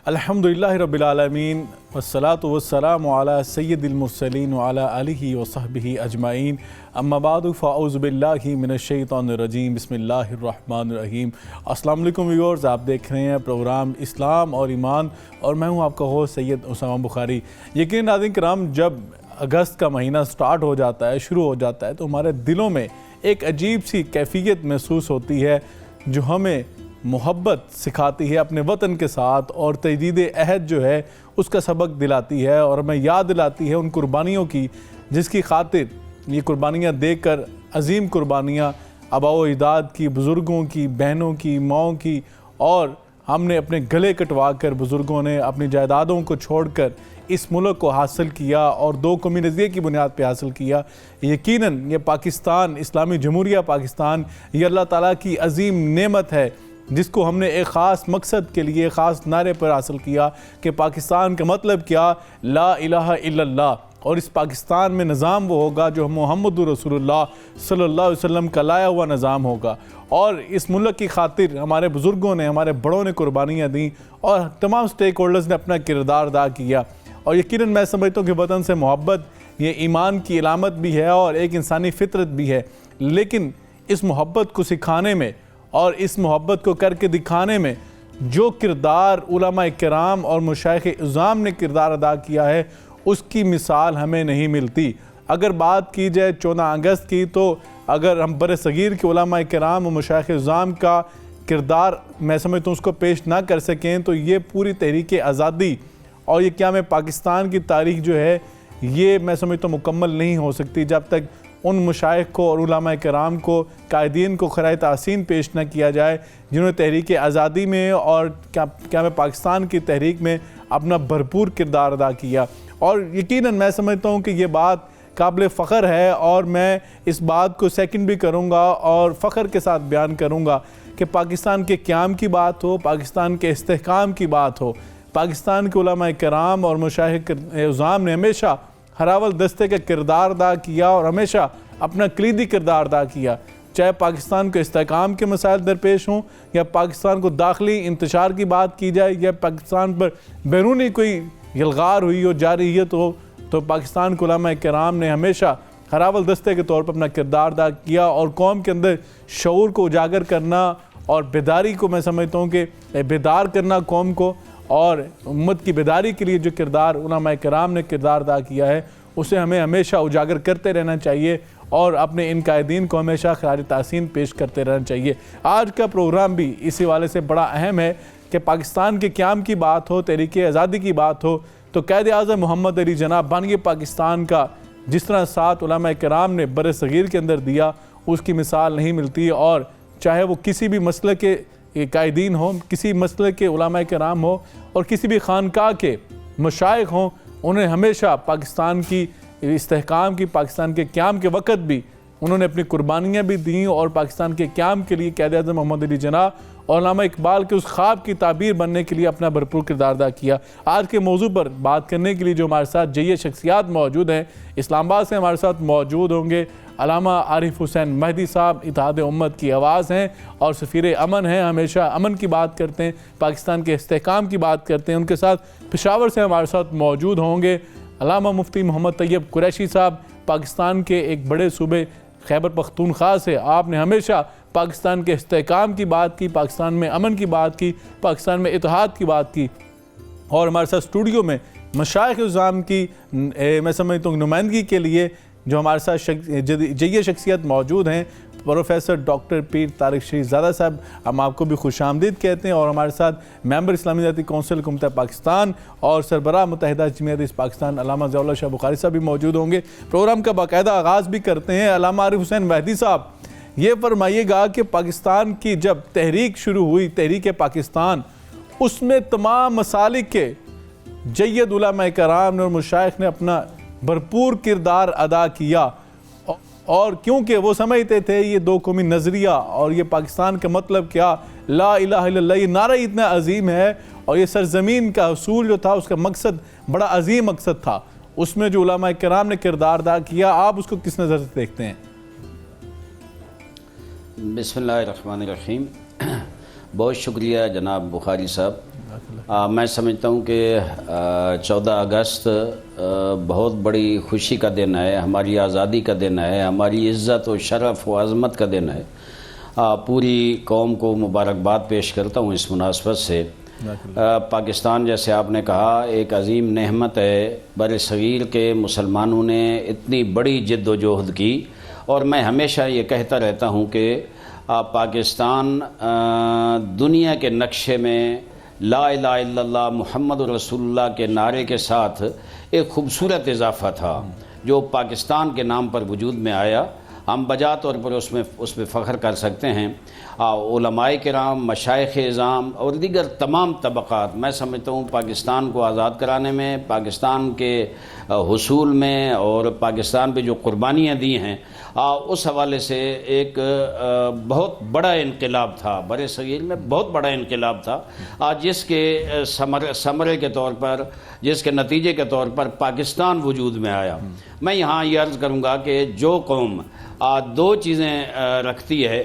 الحمدللہ رب العالمین والصلاة والسلام علی سید المرسلین وعلی آلہ وصحبہ اجمعین اما بعد فاعوذ باللہ من الشیطان الرجیم بسم اللہ الرحمن الرحیم۔ السلام علیکم ویورز، آپ دیکھ رہے ہیں پروگرام اسلام اور ایمان اور میں ہوں آپ کا ہوسٹ سید اسامہ بخاری۔ یقیناً ناظرین کرام، جب اگست کا مہینہ سٹارٹ ہو جاتا ہے، شروع ہو جاتا ہے، تو ہمارے دلوں میں ایک عجیب سی کیفیت محسوس ہوتی ہے جو ہمیں محبت سکھاتی ہے اپنے وطن کے ساتھ، اور تجدید عہد جو ہے اس کا سبق دلاتی ہے اور ہمیں یاد دلاتی ہے ان قربانیوں کی جس کی خاطر یہ قربانیاں دے کر، عظیم قربانیاں آباء و اجداد کی، بزرگوں کی، بہنوں کی، ماؤں کی، اور ہم نے اپنے گلے کٹوا کر، بزرگوں نے اپنی جائیدادوں کو چھوڑ کر اس ملک کو حاصل کیا اور دو قومی نظریے کی بنیاد پہ حاصل کیا۔ یقیناً یہ پاکستان، اسلامی جمہوریہ پاکستان، یہ اللہ تعالیٰ کی عظیم نعمت ہے جس کو ہم نے ایک خاص مقصد کے لیے، خاص نعرے پر حاصل کیا کہ پاکستان کا مطلب کیا؟ لا الہ الا اللہ۔ اور اس پاکستان میں نظام وہ ہوگا جو محمد رسول اللہ صلی اللہ علیہ وسلم کا لایا ہوا نظام ہوگا، اور اس ملک کی خاطر ہمارے بزرگوں نے، ہمارے بڑوں نے قربانیاں دیں اور تمام سٹیک ہولڈرز نے اپنا کردار ادا کیا۔ اور یقیناً میں سمجھتا ہوں کہ وطن سے محبت یہ ایمان کی علامت بھی ہے اور ایک انسانی فطرت بھی ہے، لیکن اس محبت کو سکھانے میں اور اس محبت کو کر کے دکھانے میں جو کردار علماء کرام اور مشائخ اعظام نے کردار ادا کیا ہے، اس کی مثال ہمیں نہیں ملتی۔ اگر بات کی جائے 14 اگست کی، تو اگر ہم بر صغیر کے علماء کرام اور مشائخ اعظام کا کردار میں سمجھتا ہوں اس کو پیش نہ کر سکیں تو یہ پوری تحریک آزادی اور یہ قیام پاکستان کی تاریخ جو ہے یہ میں سمجھتا ہوں مکمل نہیں ہو سکتی جب تک ان مشائخ کو اور علماء کرام کو، قائدین کو خراج تحسین پیش نہ کیا جائے جنہوں نے تحریک آزادی میں اور قیام پاکستان کی تحریک میں اپنا بھرپور کردار ادا کیا۔ اور یقیناً میں سمجھتا ہوں کہ یہ بات قابل فخر ہے، اور میں اس بات کو سیکنڈ بھی کروں گا اور فخر کے ساتھ بیان کروں گا کہ پاکستان کے قیام کی بات ہو، پاکستان کے استحکام کی بات ہو، پاکستان کے علماء کرام اور مشائخ اعظام نے ہمیشہ ہراول دستے کا کردار ادا کیا اور ہمیشہ اپنا کلیدی کردار ادا کیا، چاہے پاکستان کے استحکام کے مسائل درپیش ہوں، یا پاکستان کو داخلی انتشار کی بات کی جائے، یا پاکستان پر بیرونی کوئی یلغار ہوئی ہو، جارحیت ہو، تو پاکستان کے علماء کرام نے ہمیشہ ہراول دستے کے طور پر اپنا کردار ادا کیا اور قوم کے اندر شعور کو اجاگر کرنا اور بیداری کو میں سمجھتا ہوں کہ بیدار کرنا قوم کو، اور امت کی بیداری کے لیے جو کردار علماء کرام نے کردار ادا کیا ہے اسے ہمیں ہمیشہ اجاگر کرتے رہنا چاہیے اور اپنے ان قائدین کو ہمیشہ خراج تحسین پیش کرتے رہنا چاہیے۔ آج کا پروگرام بھی اسی والے سے بڑا اہم ہے کہ پاکستان کے قیام کی بات ہو، تحریک آزادی کی بات ہو، تو قائد اعظم محمد علی جناح بانی پاکستان کا جس طرح ساتھ علماء کرام نے بر صغیر کے اندر دیا اس کی مثال نہیں ملتی، اور چاہے وہ کسی بھی مسلک کے قائدین ہوں، کسی مسلک کے علماء کرام ہوں اور کسی بھی خانقاہ کے مشائخ ہوں، انہیں ہمیشہ پاکستان کی استحکام کی، پاکستان کے قیام کے وقت بھی انہوں نے اپنی قربانیاں بھی دیں، اور پاکستان کے قیام کے لیے قائد اعظم محمد علی جناح اور علامہ اقبال کے اس خواب کی تعبیر بننے کے لیے اپنا بھرپور کردار ادا کیا۔ آج کے موضوع پر بات کرنے کے لیے جو ہمارے ساتھ جیے شخصیات موجود ہیں، اسلام آباد سے ہمارے ساتھ موجود ہوں گے علامہ عارف حسین مہدی صاحب، اتحاد امت کی آواز ہیں اور سفیر امن ہیں، ہمیشہ امن کی بات کرتے ہیں، پاکستان کے استحکام کی بات کرتے ہیں۔ ان کے ساتھ پشاور سے ہمارے ساتھ موجود ہوں گے علامہ مفتی محمد طیب قریشی صاحب، پاکستان کے ایک بڑے صوبے خیبر پختونخوا سے آپ نے ہمیشہ پاکستان کے استحکام کی بات کی، پاکستان میں امن کی بات کی، پاکستان میں اتحاد کی بات کی، اور ہمارے ساتھ اسٹوڈیو میں مشائخ اعظام کی میں سمجھتا ہوں نمائندگی کے لیے جو ہمارے ساتھ جیے شخصیت موجود ہیں، پروفیسر ڈاکٹر پیر طارق شریف زادہ صاحب، ہم آپ کو بھی خوش آمدید کہتے ہیں، اور ہمارے ساتھ ممبر اسلامی ذاتی کونسل حکومت پاکستان اور سربراہ متحدہ جمعیت پاکستان علامہ ضیاء اللہ شاہ بخاری صاحب بھی موجود ہوں گے۔ پروگرام کا باقاعدہ آغاز بھی کرتے ہیں۔ علامہ عارف حسین مہدی صاحب، یہ فرمائیے گا کہ پاکستان کی جب تحریک شروع ہوئی، تحریک پاکستان، اس میں تمام مسالک کے جید علماء کرام اور مشائخ نے اپنا بھرپور کردار ادا کیا، اور کیونکہ وہ سمجھتے تھے یہ دو قومی نظریہ اور یہ پاکستان کا مطلب کیا، لا الہ الا اللہ، یہ نعرہ اتنا عظیم ہے، اور یہ سرزمین کا حصول جو تھا اس کا مقصد بڑا عظیم مقصد تھا، اس میں جو علماء کرام نے کردار ادا کیا، آپ اس کو کس نظر سے دیکھتے ہیں؟ بسم اللہ الرحمن الرحیم۔ بہت شکریہ جناب بخاری صاحب میں سمجھتا ہوں کہ 14 اگست بہت بڑی خوشی کا دن ہے، ہماری آزادی کا دن ہے، ہماری عزت و شرف و عظمت کا دن ہے۔ پوری قوم کو مبارکباد پیش کرتا ہوں اس مناسبت سے۔ پاکستان جیسے آپ نے کہا ایک عظیم نعمت ہے، بر صغیر کے مسلمانوں نے اتنی بڑی جد و جہد کی، اور میں ہمیشہ یہ کہتا رہتا ہوں کہ پاکستان دنیا کے نقشے میں لا الہ الا اللہ محمد رسول اللہ کے نعرے کے ساتھ ایک خوبصورت اضافہ تھا جو پاکستان کے نام پر وجود میں آیا۔ ہم بجا طور پر اس میں فخر کر سکتے ہیں۔ علماء کرام، مشائخ اعظام اور دیگر تمام طبقات، میں سمجھتا ہوں پاکستان کو آزاد کرانے میں، پاکستان کے حصول میں اور پاکستان پہ جو قربانیاں دی ہیں، اس حوالے سے ایک بہت بڑا انقلاب تھا، بر صغیر میں بہت بڑا انقلاب تھا، جس کے ثمرے کے طور پر، جس کے نتیجے کے طور پر پاکستان وجود میں آیا۔ میں یہاں یہ عرض کروں گا کہ جو قوم دو چیزیں رکھتی ہے،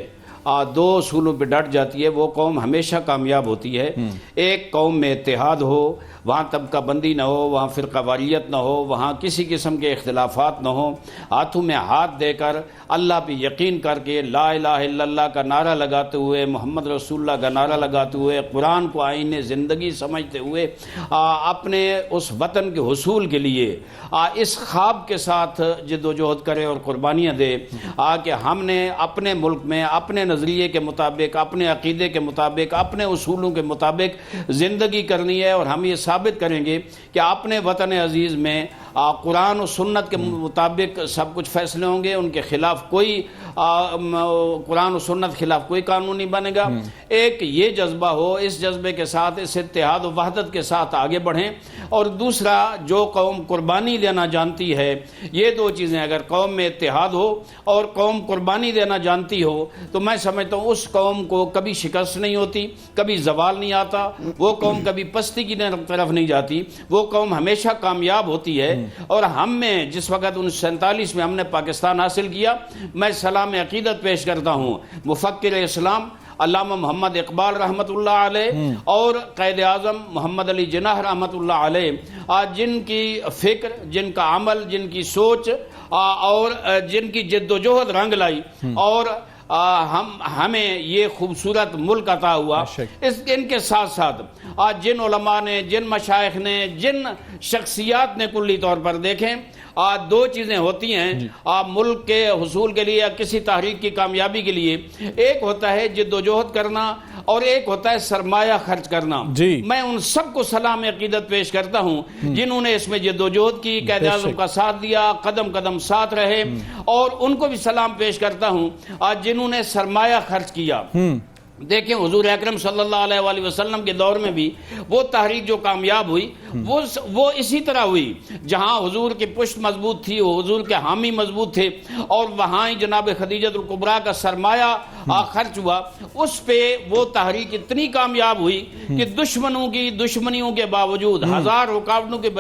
دو اصولوں پہ ڈٹ جاتی ہے، وہ قوم ہمیشہ کامیاب ہوتی ہے۔ ایک قوم میں اتحاد ہو، وہاں طبقہ بندی نہ ہو، وہاں فرقہ واریت نہ ہو، وہاں کسی قسم کے اختلافات نہ ہوں، ہاتھوں میں ہاتھ دے کر اللہ پہ یقین کر کے لا الہ الا اللہ کا نعرہ لگاتے ہوئے، محمد رسول اللہ کا نعرہ لگاتے ہوئے، قرآن کو آئین زندگی سمجھتے ہوئے اپنے اس وطن کے حصول کے لیے اس خواب کے ساتھ جد و جہد کرے اور قربانیاں دے کہ ہم نے اپنے ملک میں اپنے نظریے کے مطابق، اپنے عقیدے کے مطابق، اپنے اصولوں کے مطابق زندگی کرنی ہے، اور ہم یہ ثابت کریں گے کہ اپنے وطن عزیز میں قرآن و سنت کے مطابق سب کچھ فیصلے ہوں گے، ان کے خلاف کوئی قرآن و سنت خلاف کوئی قانون نہیں بنے گا۔ ایک یہ جذبہ ہو، اس جذبے کے ساتھ، اس اتحاد و وحدت کے ساتھ آگے بڑھیں۔ اور دوسرا، جو قوم قربانی دینا جانتی ہے، یہ دو چیزیں اگر قوم میں اتحاد ہو اور قوم قربانی دینا جانتی ہو تو میں سمجھتا ہوں اس قوم کو کبھی شکست نہیں ہوتی، کبھی زوال نہیں آتا، وہ قوم کبھی پستی کی طرف نہیں جاتی، وہ قوم ہمیشہ کامیاب ہوتی ہے۔ اور ہم میں جس وقت 1947 میں ہم نے پاکستان حاصل کیا، میں سلام عقیدت پیش کرتا ہوں مفکر اسلام علامہ محمد اقبال رحمۃ اللہ علیہ اور قائد اعظم محمد علی جناح رحمۃ اللہ علیہ، جن کی فکر، جن کا عمل، جن کی سوچ اور جن کی جد و جہد رنگ لائی اور ہمیں یہ خوبصورت ملک عطا ہوا۔ ان کے ساتھ ساتھ جن علماء نے، جن مشائخ نے، جن شخصیات نے کلی طور پر دیکھیں، دو چیزیں ہوتی ہیں ملک کے حصول کے لیے یا کسی تحریک کی کامیابی کے لیے، ایک ہوتا ہے جد و جہد کرنا اور ایک ہوتا ہے سرمایہ خرچ کرنا۔ میں ان سب کو سلام عقیدت پیش کرتا ہوں جنہوں نے اس میں جد و جہد کی، قائد اعظم کا ساتھ دیا، قدم قدم ساتھ رہے، اور ان کو بھی سلام پیش کرتا ہوں جنہوں نے سرمایہ خرچ کیا۔ دیکھیں حضور اکرم صلی اللہ علیہ وآلہ وسلم کے دور میں بھی وہ تحریک جو کامیاب ہوئی وہ اسی طرح ہوئی، جہاں حضور کی پشت مضبوط تھی، حضور کے حامی مضبوط تھے، اور وہاں ہی جناب خدیجۃ الکبریٰ کا سرمایہ خرچ ہوا، اس پہ وہ تحریک اتنی کامیاب ہوئی کہ دشمنوں کی دشمنیوں کے باوجود، ہزار رکاوٹوں کے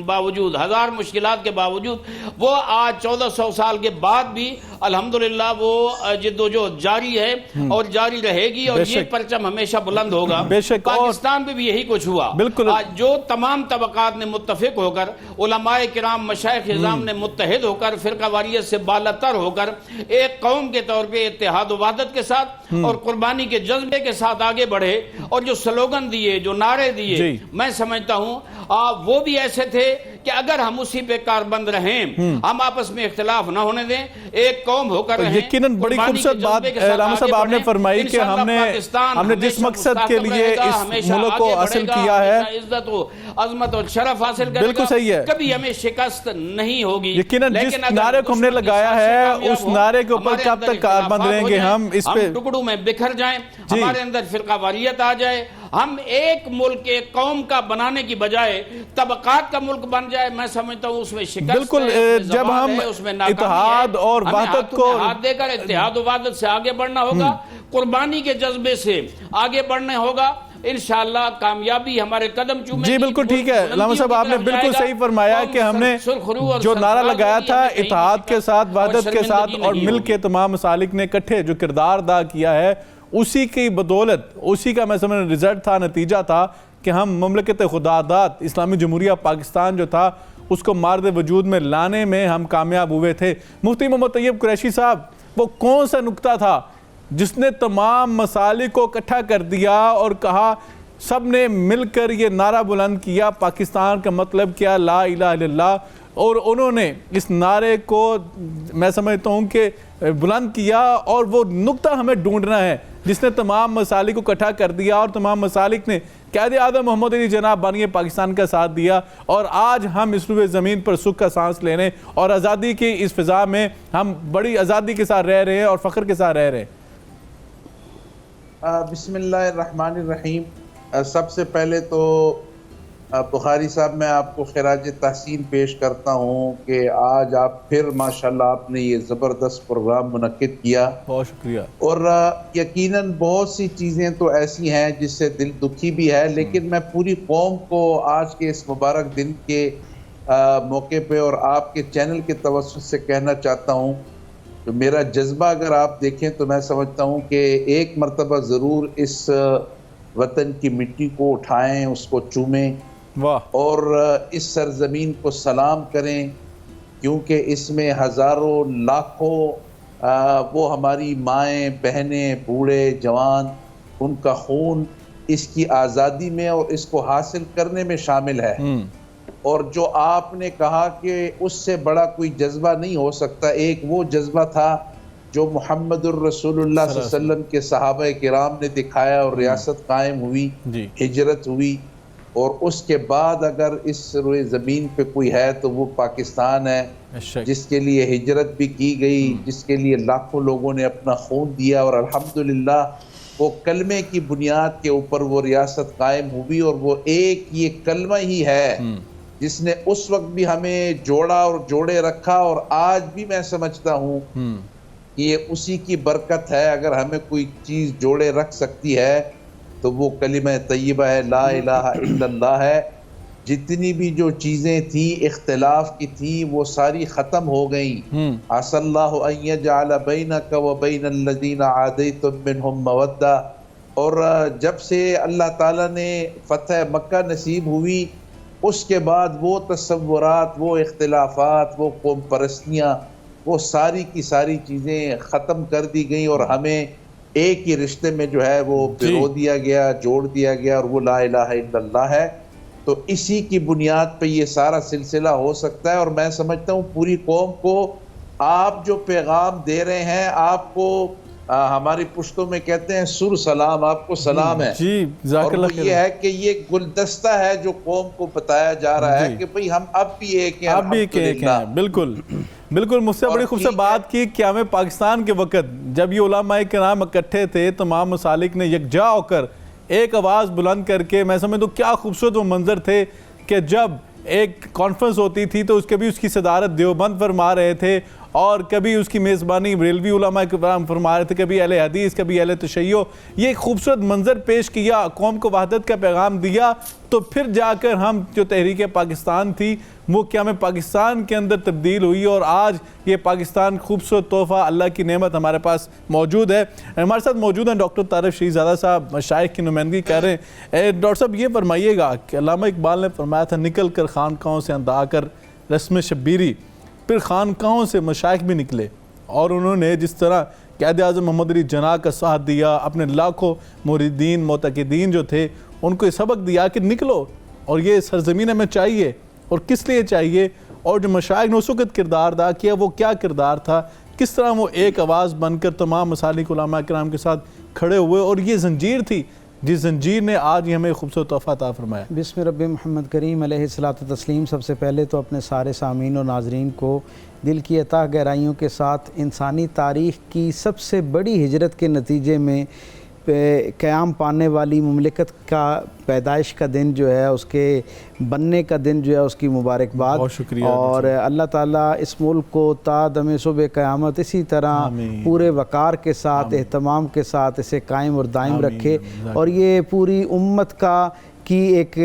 باوجود، ہزار مشکلات کے باوجود، وہ آج 1400 سال کے بعد بھی الحمدللہ وہ جد و جہد جاری ہے اور جاری رہے گی، اور یہ پرچم ہمیشہ بلند ہوگا۔ پاکستان پہ بھی یہی کچھ ہوا، جو تمام طبقات نے متفق ہو کر، علماء کرام، مشائخ اعظام نے متحد ہو کر، فرقہ واریت سے بالاتر ہو کر ایک قوم کے طور پہ اتحاد و وحدت کے ساتھ اور قربانی کے جذبے کے ساتھ آگے بڑھے، اور جو سلوگن دیے، جو نعرے دیے، میں سمجھتا ہوں وہ بھی ایسے تھے کہ اگر ہم اسی پہ کاربند رہیں، ہم آپس میں اختلاف نہ ہونے دیں، ایک قوم ہو کر رہیں۔ یقیناً بڑی خوبصورت بات علامہ صاحب آپ نے فرمائی کہ ہم نے جس مقصد کے لیے اس ملک کو حاصل کیا ہے، عزت و عظمت اور شرف حاصل کرے گا، کبھی ہمیں شکست نہیں ہوگی۔ یقیناً جس نعرے کو ہم نے لگایا ہے اس نعرے کے اوپر کب تک کاربند رہیں گے؟ ہم اس پہ ٹکڑوں میں بکھر جائیں، ہمارے اندر فرقہ واریت آ جائے، ہم ایک ملک، ایک قوم کا بنانے کی بجائے طبقات کا ملک بن جائے، میں سمجھتا ہوں اس میں شکست ہے، بالکل جب ہم اتحاد اور وحدت کو ہاتھ دے کر اتحاد و وحدت سے آگے بڑھنا ہوگا، قربانی کے جذبے سے آگے بڑھنے ہوگا، انشاءاللہ کامیابی ہمارے قدم چومے گی۔ جی بالکل ٹھیک ہے علامہ صاحب، آپ نے بالکل صحیح فرمایا کہ ہم نے جو نعرہ لگایا تھا اتحاد کے ساتھ، وحدت کے ساتھ، اور ملک کے تمام مسالک نے اکٹھے جو کردار ادا کیا ہے، اسی کی بدولت، اسی کا میں سمجھ رزلٹ تھا، نتیجہ تھا کہ ہم مملکت خداداد اسلامی جمہوریہ پاکستان جو تھا اس کو مارد وجود میں لانے میں ہم کامیاب ہوئے تھے۔ مفتی محمد طیب قریشی صاحب، وہ کون سا نکتہ تھا جس نے تمام مسالک کو اکٹھا کر دیا اور کہا، سب نے مل کر یہ نعرہ بلند کیا پاکستان کا مطلب کیا، لا الہ الا اللہ، اور انہوں نے اس نعرے کو میں سمجھتا ہوں کہ بلند کیا، اور وہ نکتہ ہمیں ڈھونڈنا ہے جس نے تمام مسالک کو اکٹھا کر دیا اور تمام مسالک نے قائد اعظم محمد علی جناح بانی پاکستان کا ساتھ دیا، اور آج ہم اس روئے زمین پر سکھ کا سانس لینے اور آزادی کی اس فضا میں ہم بڑی آزادی کے ساتھ رہ رہے ہیں اور فخر کے ساتھ رہ رہے ہیں۔ بسم اللہ الرحمن الرحیم۔ سب سے پہلے تو بخاری صاحب میں آپ کو خراج تحسین پیش کرتا ہوں کہ آج آپ پھر ماشاءاللہ آپ نے یہ زبردست پروگرام منعقد کیا، بہت شکریہ۔ اور یقیناً بہت سی چیزیں تو ایسی ہیں جس سے دل دکھی بھی ہے، لیکن میں پوری قوم کو آج کے اس مبارک دن کے موقع پہ اور آپ کے چینل کے توسط سے کہنا چاہتا ہوں کہ میرا جذبہ اگر آپ دیکھیں تو میں سمجھتا ہوں کہ ایک مرتبہ ضرور اس وطن کی مٹی کو اٹھائیں، اس کو چومیں اور اس سرزمین کو سلام کریں، کیونکہ اس میں ہزاروں لاکھوں وہ ہماری مائیں بہنیں بوڑھے جوان ان کا خون اس کی آزادی میں اور اس کو حاصل کرنے میں شامل ہے۔ اور جو آپ نے کہا کہ اس سے بڑا کوئی جذبہ نہیں ہو سکتا، ایک وہ جذبہ تھا جو محمد الرسول اللہ صلی اللہ علیہ وسلم کے صحابہ کرام نے دکھایا اور ریاست قائم ہوئی، ہجرت ہوئی، اور اس کے بعد اگر اس روئے زمین پہ کوئی ہے تو وہ پاکستان ہے، جس کے لیے ہجرت بھی کی گئی، جس کے لیے لاکھوں لوگوں نے اپنا خون دیا، اور الحمدللہ وہ کلمے کی بنیاد کے اوپر وہ ریاست قائم ہوئی، اور وہ ایک یہ کلمہ ہی ہے جس نے اس وقت بھی ہمیں جوڑا اور جوڑے رکھا، اور آج بھی میں سمجھتا ہوں کہ یہ اسی کی برکت ہے۔ اگر ہمیں کوئی چیز جوڑے رکھ سکتی ہے تو وہ کلمہ طیبہ ہے، لا الہ الا اللہ ہے۔ جتنی بھی جو چیزیں تھیں اختلاف کی تھیں وہ ساری ختم ہو گئیں۔ عسى اللہ ان یجعل بینک وبین الذین عادیتم منہم مودہ۔ اور جب سے اللہ تعالیٰ نے فتح مکہ نصیب ہوئی، اس کے بعد وہ تصورات، وہ اختلافات، وہ قوم پرستیاں، وہ ساری کی ساری چیزیں ختم کر دی گئیں، اور ہمیں ایک ہی رشتے میں جو ہے وہ پرو دیا گیا، جوڑ دیا گیا، اور وہ لا الہ الا اللہ ہے۔ تو اسی کی بنیاد پہ یہ سارا سلسلہ ہو سکتا ہے، اور میں سمجھتا ہوں پوری قوم کو آپ جو پیغام دے رہے ہیں، آپ کو ہماری پشتوں میں کہتے ہیں سر سلام، آپ کو سلام ہے، اور وہ یہ ہے کہ یہ گلدستہ ہے جو قوم کو بتایا جا رہا ہے کہ بھئی ہم اب بھی ایک ہیں، اب بھی ایک ہیں۔ بالکل بالکل، مجھ سے بڑی خوبصورت بات کی کہ ہمیں پاکستان کے وقت جب یہ علماء کرام اکٹھے تھے، تمام مسالک نے یکجا ہو کر ایک آواز بلند کر کے، میں سمجھتا ہوں کیا خوبصورت وہ منظر تھے کہ جب ایک کانفرنس ہوتی تھی تو کبھی اس کی صدارت دیوبند فرما رہے تھے، اور کبھی اس کی میزبانی بریلوی علماء کرام فرما رہے تھے، کبھی اہل حدیث، کبھی اہل تشیع۔ یہ ایک خوبصورت منظر پیش کیا، قوم کو وحدت کا پیغام دیا، تو پھر جا کر ہم جو تحریک پاکستان تھی وہ قیام پاکستان کے اندر تبدیل ہوئی، اور آج یہ پاکستان خوبصورت تحفہ، اللہ کی نعمت ہمارے پاس موجود ہے۔ ہمارے ساتھ موجود ہیں ڈاکٹر طارق شہید زادہ صاحب، مشائخ کی نمائندگی کر رہے ہیں۔ ڈاکٹر صاحب یہ فرمائیے گا کہ علامہ اقبال نے فرمایا تھا، نکل کر خانقاہوں سے اندھا کر رسم شبیری، پھر خانقاہوں سے مشائخ بھی نکلے، اور انہوں نے جس طرح قائد اعظم محمد علی جناح کا ساتھ دیا، اپنے لاکھوں مریدین معتقدین جو تھے ان کو یہ سبق دیا کہ نکلو، اور یہ سرزمین ہمیں چاہیے، اور کس لیے چاہیے، اور جو مشائخ نے اس وقت کردار ادا کیا وہ کیا کردار تھا، کس طرح وہ ایک آواز بن کر تمام مسالک علماء کرام کے ساتھ کھڑے ہوئے، اور یہ زنجیر تھی جس زنجیر نے آج ہمیں خوبصورت تحفہ عطا فرمایا۔ بسم رب محمد کریم علیہ الصلوۃ والتسلیم۔ سب سے پہلے تو اپنے سارے سامعین اور ناظرین کو دل کی عطا گہرائیوں کے ساتھ انسانی تاریخ کی سب سے بڑی ہجرت کے نتیجے میں قیام پانے والی مملکت کا پیدائش کا دن جو ہے، اس کے بننے کا دن جو ہے، اس کی مبارکباد۔ بہت شکریہ، اور اللہ تعالیٰ اس ملک کو تا دم صبح قیامت اسی طرح پورے وقار کے ساتھ، اہتمام کے ساتھ اسے قائم اور دائم رکھے، اور یہ پوری امت کی ایک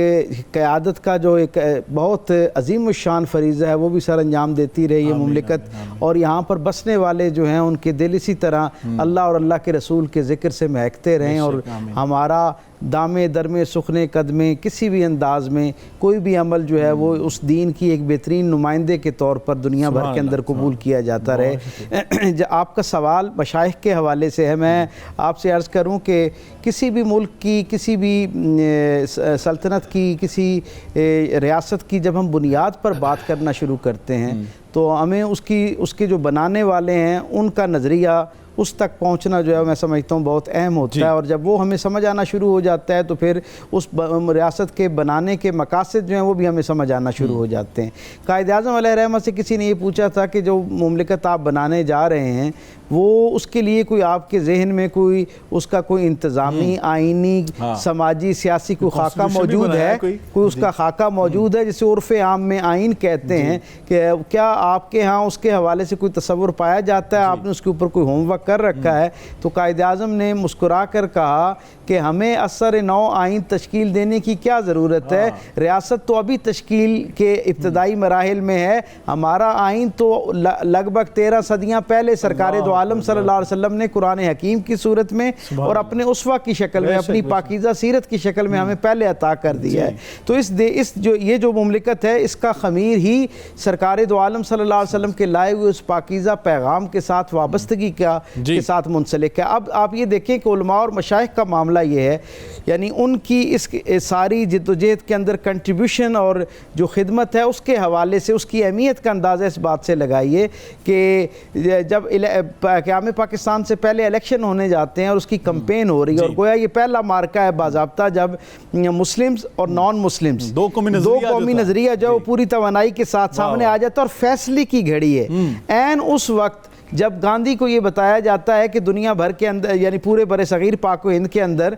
قیادت کا جو ایک بہت عظیم الشان فریضہ ہے وہ بھی سر انجام دیتی رہی ہے مملکت، اور یہاں پر بسنے والے جو ہیں ان کے دل اسی طرح اللہ اور اللہ کے رسول کے ذکر سے مہکتے رہیں، اور ہمارا دامے درمے سخنے قدمے کسی بھی انداز میں کوئی بھی عمل جو ہے وہ اس دین کی ایک بہترین نمائندے کے طور پر دنیا بھر کے اندر قبول کیا جاتا رہے۔ آپ کا سوال مشائخ کے حوالے سے ہے، میں آپ سے عرض کروں کہ کسی بھی ملک کی، کسی بھی سلطنت کی، کسی ریاست کی جب ہم بنیاد پر بات کرنا شروع کرتے ہیں تو ہمیں اس کے جو بنانے والے ہیں ان کا نظریہ اس تک پہنچنا جو ہے میں سمجھتا ہوں بہت اہم ہوتا ہے، اور جب وہ ہمیں سمجھ آنا شروع ہو جاتا ہے تو پھر اس ریاست کے بنانے کے مقاصد جو ہیں وہ بھی ہمیں سمجھ آنا شروع ہو جاتے ہیں۔ قائد اعظم علیہ رحمہ سے کسی نے یہ پوچھا تھا کہ جو مملکت آپ بنانے جا رہے ہیں وہ اس کے لیے کوئی آپ کے ذہن میں کوئی اس کا کوئی انتظامی آئینی سماجی سیاسی کوئی خاکہ موجود ہے، کوئی اس کا خاکہ موجود ہے جسے عرف عام میں آئین کہتے ہیں، کہ کیا آپ کے ہاں اس کے حوالے سے کوئی تصور پایا جاتا ہے؟ آپ نے اس کے اوپر کوئی ہوم ورک کر رکھا ہے؟ تو قائد اعظم نے مسکرا کر کہا کہ ہمیں اثر نو آئین تشکیل دینے کی کیا ضرورت ہے، ریاست تو ابھی تشکیل کے ابتدائی مراحل میں ہے، ہمارا آئین تو لگ بھگ 13 صدیاں پہلے سرکار دو عالم صلی اللہ علیہ وسلم نے قرآن حکیم کی صورت میں اور اپنے اسوہ کی شکل میں، اپنی پاکیزہ سیرت کی شکل میں ہمیں پہلے عطا کر دیا ہے۔ تو یہ جو مملکت ہے اس کا خمیر ہی سرکار دو عالم صلی اللہ علیہ وسلم کے لائے ہوئے اس پاکیزہ پیغام کے ساتھ وابستگی کے ساتھ منسلک ہے۔ اب آپ یہ دیکھیں کہ علماء اور مشائخ کا معاملہ یہ ہے، یعنی ان کی اس ساری جدوجہد کے اندر کنٹریبیوشن اور جو خدمت ہے اس کے حوالے سے اس کی اہمیت کا اندازہ اس بات سے لگائیے کہ جب قیام پاکستان سے پہلے الیکشن ہونے جاتے ہیں اور اس کی کمپین ہو رہی ہے، اور گویا یہ پہلا مارکہ ہے باضابطہ جب مسلمز اور نان مسلمز دو قومی نظریہ جو پوری توانائی کے ساتھ سامنے آ جاتا ہے، اور فیصلے کی گھڑی ہے۔ این اس وقت جب گاندھی کو یہ بتایا جاتا ہے کہ دنیا بھر کے اندر یعنی پورے بر صغیر پاک و ہند کے اندر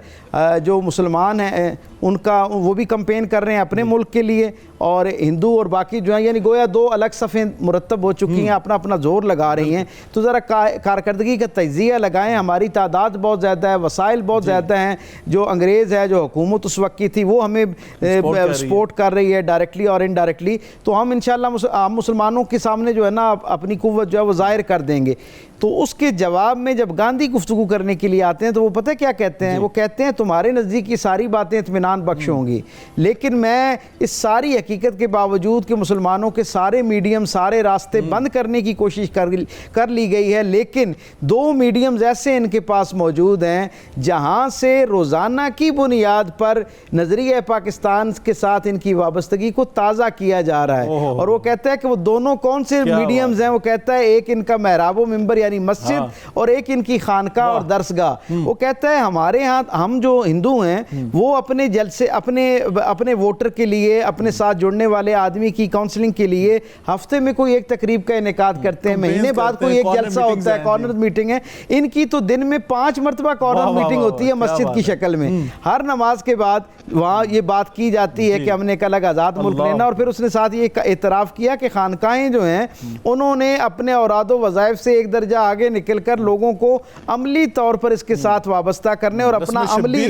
جو مسلمان ہیں ان کا وہ بھی کمپین کر رہے ہیں اپنے ملک کے لیے، اور ہندو اور باقی جو ہیں یعنی گویا دو الگ صفیں مرتب ہو چکی ہیں، اپنا اپنا زور لگا رہی ہیں، تو ذرا کارکردگی کا تجزیہ لگائیں۔ ہماری تعداد بہت زیادہ ہے، وسائل بہت زیادہ ہیں، جو انگریز ہے جو حکومت اس وقت کی تھی وہ ہمیں سپورٹ کر رہی ہے ڈائریکٹلی اور انڈائریکٹلی، تو ہم انشاءاللہ عام مسلمانوں کے سامنے جو ہے نا اپنی قوت جو ہے وہ ظاہر کر دیں گے۔ تو اس کے جواب میں جب گاندھی گفتگو کرنے کے لیے آتے ہیں تو وہ پتہ کیا کہتے ہیں؟ وہ کہتے ہیں تمہارے نزدیک یہ ساری باتیں اطمینان بخش ہوں گی، لیکن میں اس ساری حقیقت کے باوجود کہ مسلمانوں کے سارے میڈیم سارے راستے بند کرنے کی کوشش کر لی گئی ہے، لیکن دو میڈیمز ایسے ان کے پاس موجود ہیں جہاں سے روزانہ کی بنیاد پر نظریہ پاکستان کے ساتھ ان کی وابستگی کو تازہ کیا جا رہا ہے۔ اور وہ کہتا ہے کہ وہ دونوں کون سے میڈیمز ہیں؟ وہ کہتا ہے ایک ان کا محراب و منبر یعنی مسجد، اور ایک ان کی خانقاہ اور درسگاہ۔ وہ کہتا ہے ہمارے ہاں ہم جو ہندو ہیں وہ اپنے جلسے اپنے ووٹر کے لیے اپنے ساتھ جڑنے والے آدمی کی کاؤنسلنگ کے لیے ہفتے میں کوئی ایک تقریب کا انعقاد کرتے ہیں، مہینے بعد کوئی ایک جلسہ ہوتا ہے، کارنر میٹنگ ہے۔ ان کی تو دن میں 5 مرتبہ کارنر میٹنگ ہوتی ہے مسجد کی شکل میں، ہر نماز کے بعد وہاں یہ بات کی جاتی ہے کہ ہم نے ایک الگ آزاد ملک لینا۔ اور پھر اس نے ساتھ یہ اعتراف کیا کہ خانقاہیں جو ہیں انہوں نے اپنے اوراد و وظائف سے ایک درجہ آگے نکل کر لوگوں کو عملی طور پر اس کے ساتھ وابستہ کرنے اور اپنا عملی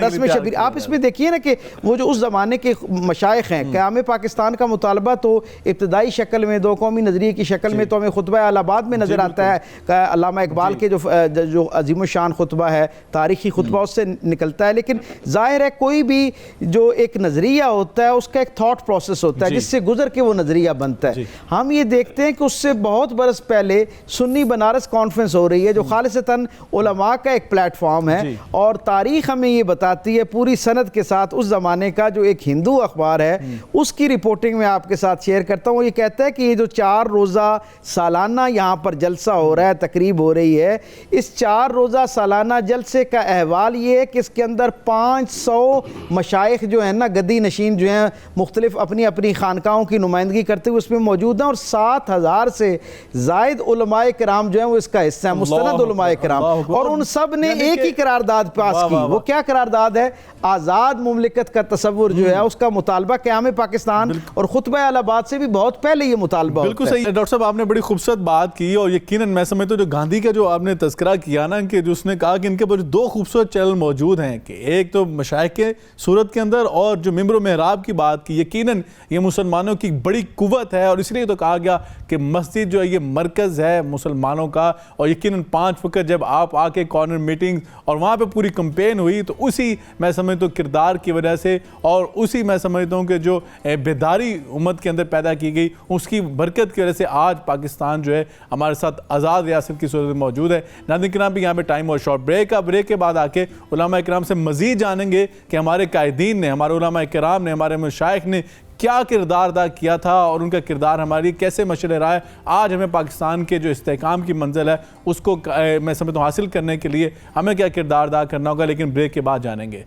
رسم شبیر۔ آپ اس میں دیکھیے نا کہ وہ جو اس زمانے کے مشائخ ہیں، قیام پاکستان کا مطالبہ تو ابتدائی شکل میں دو قومی نظریے کی شکل میں تو ہمیں خطبہ الہ آباد میں نظر آتا ہے، علامہ اقبال کے جو عظیم الشان خطبہ ہے، تاریخی خطبہ اس سے نکلتا ہے، لیکن ظاہر ہے کوئی بھی جو ایک نظریہ ہوتا ہے اس کا ایک تھاٹ پروسیس ہوتا ہے جس سے گزر کے وہ نظریہ بنتا ہے۔ ہم یہ دیکھتے ہیں کہ اس سے بہت برس پہلے سنی بنارس کانفرنس ہو رہی ہے جو خالصتاً علماء کا ایک پلیٹ فارم ہے، اور تاریخ ہمیں یہ بتاتی ہے پوری سند کے ساتھ اس زمانے کا جو ایک ہندو اخبار ہے اس کی رپورٹنگ میں آپ کے ساتھ شیئر کرتا ہوں۔ وہ یہ کہتا ہے کہ یہ جو 4 روزہ سالانہ یہاں پر جلسہ ہو رہا ہے، تقریب ہو رہی ہے، اس 4 روزہ سالانہ جلسے کا احوال یہ ہے کہ اس کے اندر 500 مشائخ جو ہیں نا گدی نشین جو ہیں مختلف اپنی اپنی خانقاہوں کی نمائندگی کرتے ہوئے اس میں موجود ہیں، اور 7000 سے زائد علماء کرام جو ہیں وہ اس کا حصہ ہیں، مستند علماء کرام، اور ان سب نے ایک ہی قرارداد پاس کی۔ وہ کیا قرارداد ہے؟ آزاد مملکت کا تصور جو ہے اس کا مطالبہ قیام پاکستان اور خطبہ الہ آباد سے بھی بہت پہلے یہ مطالبہ ہوتا ہے۔ بالکل صحیح ڈاکٹر صاحب، آپ نے بڑی خوبصورت بات کی، اور یقیناً میں سمجھتا ہوں جو گاندھی کا جو آپ نے تذکرہ کیا نا کہ جو اس نے کہا کہ ان کے پاس 2 خوبصورت چینل موجود ہیں، کہ ایک تو مشائخ کے صورت کے اندر اور جو ممبر و محراب کی بات کی، یقیناً یہ مسلمانوں کی بڑی قوت ہے، اور اس لیے تو کہا گیا کہ مسجد جو ہے یہ مرکز ہے مسلمانوں مسلمانوں کا, اور یقیناً 5 وقت جب آپ آ کے کارنر میٹنگ اور وہاں پہ پوری کمپین ہوئی, تو اسی میں سمجھتا ہوں کردار کی وجہ سے اور اسی میں سمجھتا ہوں کہ جو بیداری امت کے اندر پیدا کی گئی, اس کی برکت کی وجہ سے آج پاکستان جو ہے ہمارے ساتھ آزاد ریاست کی صورت میں موجود ہے. ناظرین کرام بھی یہاں پہ ٹائم اور شارٹ بریک کے بعد آ کے علماء کرام سے مزید جانیں گے کہ ہمارے قائدین نے, ہمارے علماء کرام نے, ہمارے مشائخ نے کیا کردار ادا کیا تھا اور ان کا کردار ہماری کیسے مشعل راہ ہے آج ہمیں پاکستان کے جو استحکام کی منزل ہے اس کو میں سمجھتا ہوں حاصل کرنے کے لیے ہمیں کیا کردار ادا کرنا ہوگا, لیکن بریک کے بعد جانیں گے.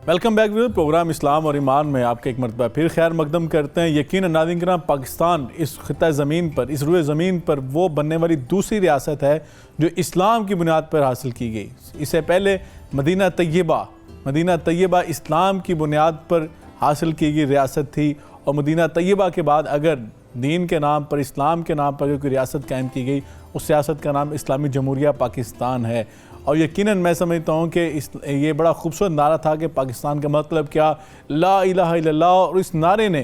ویلکم بیک ویور, پروگرام اسلام اور ایمان میں آپ کے ایک مرتبہ پھر خیر مقدم کرتے ہیں. یقیناً ناظرین کرام, پاکستان اس خطہ زمین پر, اس روئے زمین پر وہ بننے والی دوسری ریاست ہے جو اسلام کی بنیاد پر حاصل کی گئی. اس سے پہلے مدینہ طیبہ اسلام کی بنیاد پر حاصل کی گئی ریاست تھی, اور مدینہ طیبہ کے بعد اگر دین کے نام پر, اسلام کے نام پر کوئی ریاست قائم کی گئی, اس ریاست کا نام اسلامی جمہوریہ پاکستان ہے. اور یقیناً میں سمجھتا ہوں کہ یہ بڑا خوبصورت نعرہ تھا کہ پاکستان کا مطلب کیا, لا الہ الا اللہ, اور اس نعرے نے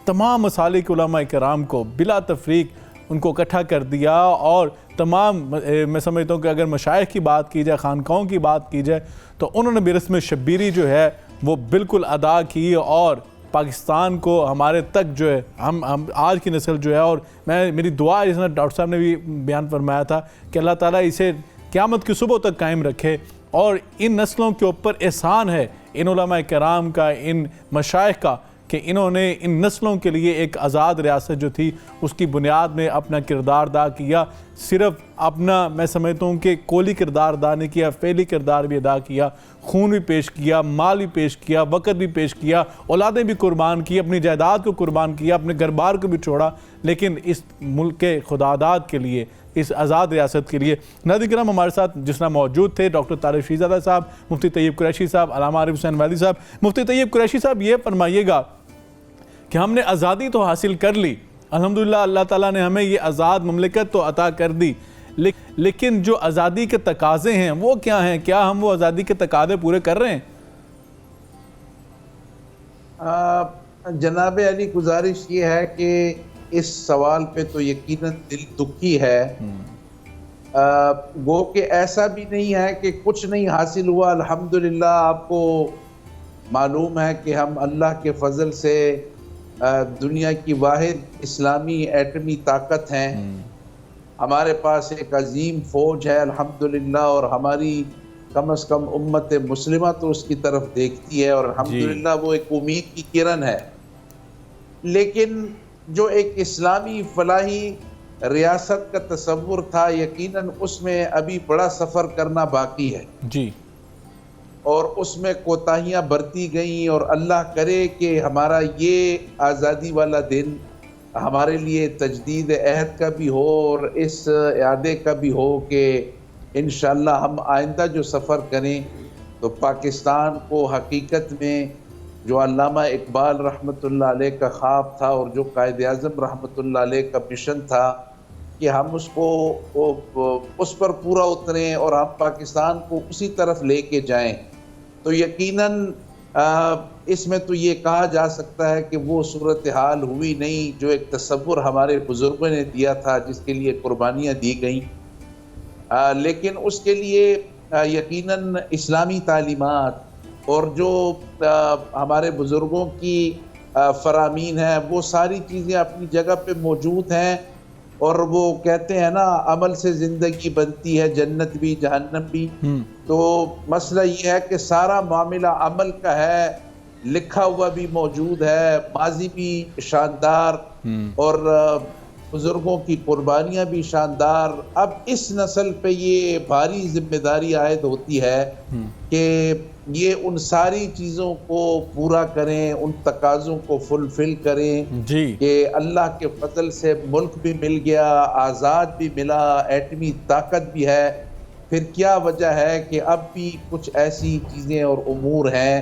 تمام مسالک علماء کرام کو بلا تفریق ان کو اکٹھا کر دیا. اور تمام میں سمجھتا ہوں کہ اگر مشائخ کی بات کی جائے, خانقاہوں کی بات کی جائے, تو انہوں نے بھی رسم شبیری جو ہے وہ بالکل ادا کی, اور پاکستان کو ہمارے تک جو ہے ہم آج کی نسل جو ہے, اور میری دعا جس نے ڈاکٹر صاحب نے بھی بیان فرمایا تھا کہ اللہ تعالیٰ اسے قیامت کی صبح تک قائم رکھے, اور ان نسلوں کے اوپر احسان ہے ان علماء کرام کا, ان مشائخ کا, کہ انہوں نے ان نسلوں کے لیے ایک آزاد ریاست جو تھی اس کی بنیاد میں اپنا کردار ادا کیا. صرف اپنا میں سمجھتا ہوں کہ قولی کردار ادا نہیں کیا, فعلی کردار بھی ادا کیا, خون بھی پیش کیا, مال بھی پیش کیا, وقت بھی پیش کیا, اولادیں بھی قربان کی, اپنی جائیداد کو قربان کیا, اپنے گھر بار کو بھی چھوڑا, لیکن اس ملک کے خداداد کے لیے, اس آزاد ریاست کے لیے. ناظرین کرام, ہمارے ساتھ جس طرح موجود تھے ڈاکٹر طارق شیزادہ صاحب, مفتی طیب قریشی صاحب, علامہ عارف حسین ویلی صاحب. مفتی طیب قریشی صاحب, یہ فرمائیے گا کہ ہم نے آزادی تو حاصل کر لی, الحمدللہ اللہ تعالیٰ نے ہمیں یہ آزاد مملکت تو عطا کر دی, لیکن جو آزادی کے تقاضے ہیں وہ کیا ہیں؟ کیا ہم وہ آزادی کے تقاضے پورے کر رہے ہیں؟ جناب علی, گزارش یہ ہے کہ اس سوال پہ تو یقیناً دل دکھی ہے. وہ کہ ایسا بھی نہیں ہے کہ کچھ نہیں حاصل ہوا. الحمدللہ آپ کو معلوم ہے کہ ہم اللہ کے فضل سے دنیا کی واحد اسلامی ایٹمی طاقت ہیں. ہمارے پاس ایک عظیم فوج ہے الحمدللہ, اور ہماری کم از کم امت مسلمہ تو اس کی طرف دیکھتی ہے, اور الحمدللہ وہ ایک امید کی کرن ہے. لیکن جو ایک اسلامی فلاحی ریاست کا تصور تھا, یقیناً اس میں ابھی بڑا سفر کرنا باقی ہے جی, اور اس میں کوتاہیاں برتی گئیں. اور اللہ کرے کہ ہمارا یہ آزادی والا دن ہمارے لیے تجدید عہد کا بھی ہو اور اس اعادے کا بھی ہو کہ انشاءاللہ ہم آئندہ جو سفر کریں تو پاکستان کو حقیقت میں جو علامہ اقبال رحمۃ اللہ علیہ کا خواب تھا اور جو قائد اعظم رحمۃ اللہ علیہ کا مشن تھا کہ ہم اس پر پورا اتریں اور ہم پاکستان کو اسی طرف لے کے جائیں, تو یقیناً اس میں تو یہ کہا جا سکتا ہے کہ وہ صورتحال ہوئی نہیں جو ایک تصور ہمارے بزرگوں نے دیا تھا, جس کے لیے قربانیاں دی گئیں. لیکن اس کے لیے یقیناً اسلامی تعلیمات اور جو ہمارے بزرگوں کی فرامین ہیں وہ ساری چیزیں اپنی جگہ پہ موجود ہیں. اور وہ کہتے ہیں نا, عمل سے زندگی بنتی ہے, جنت بھی جہنم بھی. تو مسئلہ یہ ہے کہ سارا معاملہ عمل کا ہے, لکھا ہوا بھی موجود ہے, ماضی بھی شاندار اور بزرگوں کی قربانیاں بھی شاندار. اب اس نسل پہ یہ بھاری ذمہ داری عائد ہوتی ہے کہ یہ ان ساری چیزوں کو پورا کریں, ان تقاضوں کو فلفل کریں جی, کہ اللہ کے فضل سے ملک بھی مل گیا, آزاد بھی ملا, ایٹمی طاقت بھی ہے. پھر کیا وجہ ہے کہ اب بھی کچھ ایسی چیزیں اور امور ہیں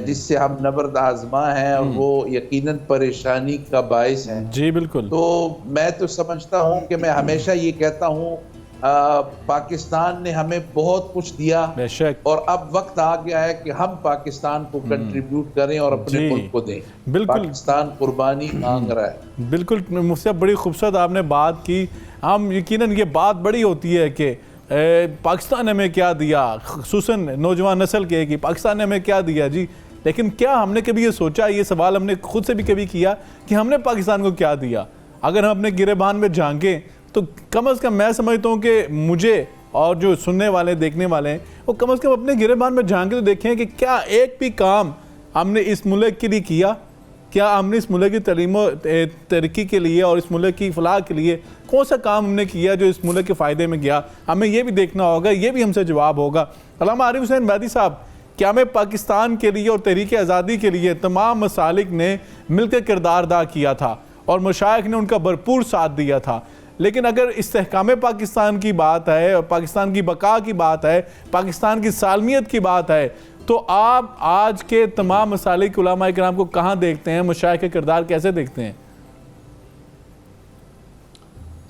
جس سے ہم نبرد آزما ہیں اور وہ یقیناً پریشانی کا باعث ہیں. جی بالکل. تو میں تو سمجھتا ہوں کہ میں ہمیشہ یہ کہتا ہوں پاکستان نے ہمیں بہت کچھ دیا بے شک، اور اب وقت آ گیا ہے کہ ہم پاکستان کو کنٹریبیوٹ کریں اور اپنے جی، ملک کو دیں. بالکل. پاکستان قربانی مانگ رہا ہے. بالکل مفتی صاحب، بڑی خوبصورت آپ نے بات کی. ہم یقیناً یہ بات بڑی ہوتی ہے کہ پاکستان نے ہمیں کیا دیا، خصوصاً نوجوان نسل کے کہ پاکستان نے ہمیں کیا دیا جی. لیکن کیا ہم نے کبھی یہ سوچا، یہ سوال ہم نے خود سے بھی کبھی کیا کہ ہم نے پاکستان کو کیا دیا؟ اگر ہم اپنے گریبان میں جھانکیں تو کم از کم میں سمجھتا ہوں کہ مجھے اور جو سننے والے دیکھنے والے ہیں وہ کم از کم اپنے گریبان میں جھانک کے تو دیکھیں کہ کیا ایک بھی کام ہم نے اس ملک کے لیے کیا؟ کیا ہم نے اس ملک کی تعلیم و ترقی کے لیے اور اس ملک کی فلاح کے لیے کون سا کام ہم نے کیا جو اس ملک کے فائدے میں گیا؟ ہمیں یہ بھی دیکھنا ہوگا، یہ بھی ہم سے جواب ہوگا. علامہ عارف حسین میدی صاحب، کیا ہمیں پاکستان کے لیے اور تحریک آزادی کے لیے تمام مسالک نے مل کر کردار ادا کیا تھا اور مشائخ نے ان کا بھرپور ساتھ دیا تھا، لیکن اگر استحکام پاکستان کی بات ہے اور پاکستان کی بقا کی بات ہے، پاکستان کی سالمیت کی بات ہے، تو آپ آج کے تمام مسالک علماء کرام کو کہاں دیکھتے ہیں؟ مشائخ کے کردار کیسے دیکھتے ہیں؟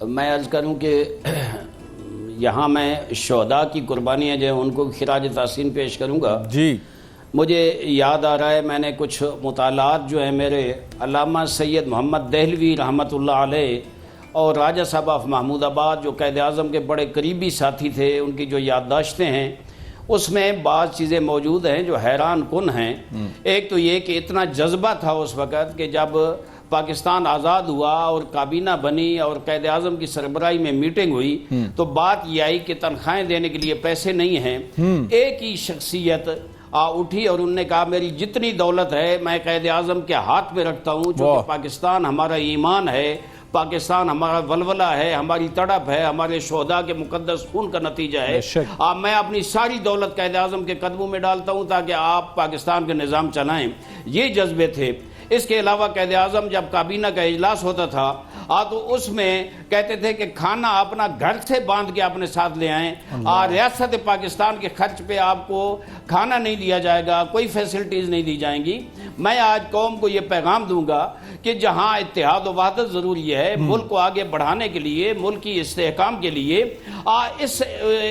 میں عرض کروں کہ یہاں میں شہداء کی قربانیاں جو ہیں ان کو خراج تحسین پیش کروں گا. جی، مجھے یاد آ رہا ہے، میں نے کچھ مطالعات جو ہیں میرے علامہ سید محمد دہلوی رحمۃ اللہ علیہ اور راجہ صاحب آف محمود آباد جو قائد اعظم کے بڑے قریبی ساتھی تھے، ان کی جو یادداشتیں ہیں اس میں بعض چیزیں موجود ہیں جو حیران کن ہیں. ایک تو یہ کہ اتنا جذبہ تھا اس وقت کہ جب پاکستان آزاد ہوا اور کابینہ بنی اور قائد اعظم کی سربراہی میں میٹنگ ہوئی تو بات یہ آئی کہ تنخواہیں دینے کے لیے پیسے نہیں ہیں. ایک ہی شخصیت اٹھی اور انہوں نے کہا میری جتنی دولت ہے میں قائد اعظم کے ہاتھ میں رکھتا ہوں، چونکہ پاکستان ہمارا ایمان ہے، پاکستان ہمارا ولولہ ہے، ہماری تڑپ ہے، ہمارے شہداء کے مقدس خون کا نتیجہ ہے. میں اپنی ساری دولت قائد اعظم کے قدموں میں ڈالتا ہوں تاکہ آپ پاکستان کے نظام چلائیں. یہ جذبے تھے. اس کے علاوہ قائد اعظم جب کابینہ کا اجلاس ہوتا تھا تو اس میں کہتے تھے کہ کھانا اپنا گھر سے باندھ کے اپنے ساتھ لے آئیں. ریاست پاکستان کے خرچ پہ آپ کو کھانا نہیں دیا جائے گا، کوئی فیسلٹیز نہیں دی جائیں گی. میں آج قوم کو یہ پیغام دوں گا کہ جہاں اتحاد و وحدت ضروری ہے ملک کو آگے بڑھانے کے لیے، ملک کی استحکام کے لیے، اس